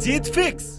जीत fix.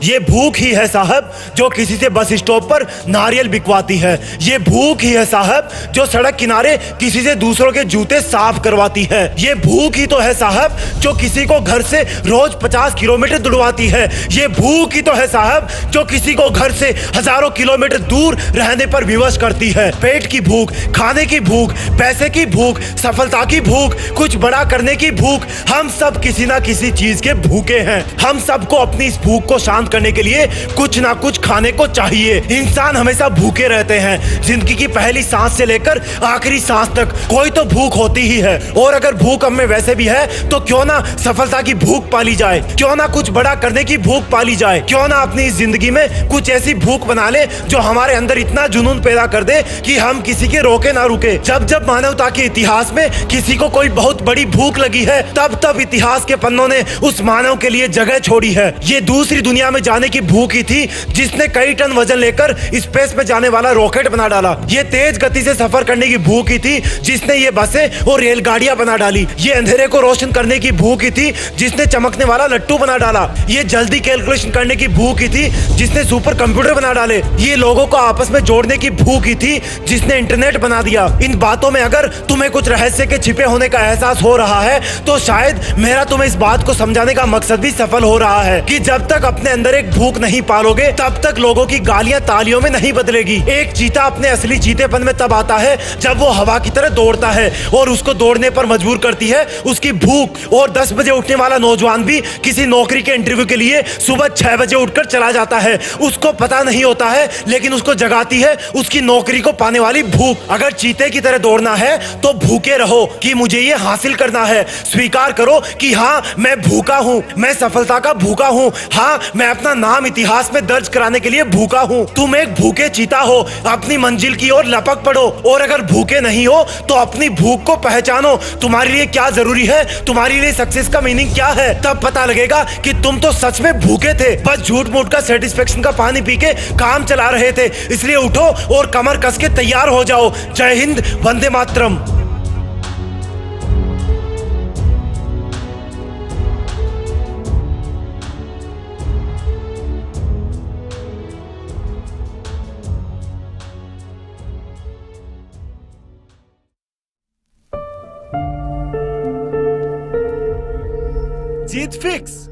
ये भूख ही है साहब जो किसी से बस स्टॉप पर नारियल बिकवाती है। ये भूख ही है साहब जो सड़क किनारे किसी से दूसरों के जूते साफ करवाती है। ये भूख ही तो है साहब जो किसी को घर से रोज 50 किलोमीटर दुड़वाती है। ये भूख ही तो है साहब जो किसी को घर से हजारों किलोमीटर दूर रहने पर विवश करती है। पेट की भूख, खाने की भूख, पैसे की भूख, सफलता की भूख, कुछ बड़ा करने की भूख। हम सब किसी ना किसी चीज के भूखे हैं। हम सबको अपनी इस भूख को शांत करने के लिए कुछ ना कुछ खाने को चाहिए। इंसान हमेशा भूखे रहते हैं। जिंदगी की पहली सांस से लेकर आखिरी सांस तक कोई तो भूख होती ही है। और अगर भूख हमें वैसे भी है तो क्यों ना सफलता की भूख पाली जाए, क्यों ना कुछ बड़ा करने की भूख पाली जाए, क्यों ना अपनी इस जिंदगी में कुछ ऐसी भूख बना ले जो हमारे अंदर इतना जुनून पैदा कर दे कि हम किसी के रोके ना रुके। जब जब मानवता के इतिहास में किसी को कोई बहुत बड़ी भूख लगी है तब तब इतिहास के पन्नों ने उस मानव के लिए जगह छोड़ी है। ये दूसरी दुनिया में जाने की भूख ही थी जिसने कई टन वजन लेकर स्पेस में जाने वाला रॉकेट बना डाला। ये तेज गति से सफर करने की भूख ही थी जिसने ये बसें और रेलगाड़ियां बना डाली। ये अंधेरे को रोशन करने की भूख ही थी जिसने चमकने वाला लट्टू बना डाला। ये जल्दी कैलकुलेशन करने की भूख ही थी जिसने सुपर कंप्यूटर बना डाले। ये लोगों को आपस में जोड़ने की भूख ही थी जिसने इंटरनेट बना दिया। इन बातों में अगर तुम्हें कुछ रहस्य के छिपे होने का एहसास हो रहा है तो शायद मेरा तुम्हें इस बात को समझाने का मकसद भी सफल हो रहा है कि जब तक अपने अंदर एक भूख नहीं पालोगे तब तक लोगों की गालियां तालियों में नहीं बदलेगी। एक चीता अपने असली चीतेपन में तब आता है जब वो हवा की तरह दौड़ता है और उसको दौड़ने पर मजबूर करती है उसकी भूख। और 10 बजे उठने वाला नौजवान भी किसी नौकरी के इंटरव्यू के लिए सुबह 6 बजे उठकर चला जाता है। उसको पता नहीं होता है लेकिन उसको जगाती है उसकी नौकरी को पाने वाली भूख। अगर चीते की तरह दौड़ना है तो भूखे रहो कि मुझे ये हासिल करना है। स्वीकार करो कि हाँ मैं भूखा हूँ, मैं सफलता का भूखा हूँ, हाँ मैं अपना नाम इतिहास में दर्ज कराने के लिए भूखा हूँ। तुम एक भूखे चीता हो, अपनी मंजिल की ओर लपक पड़ो। और अगर भूखे नहीं हो तो अपनी भूख को पहचानो। तुम्हारे लिए क्या जरूरी है, तुम्हारे लिए सक्सेस का मीनिंग क्या है, तब पता लगेगा कि तुम तो सच में भूखे थे। बस झूठ मूठ का सेटिस्फेक्शन का पानी पी के काम चला रहे थे। इसलिए उठो और कमर कस के तैयार हो जाओ। जय हिंद, वंदे मातरम। जीत फिक्स।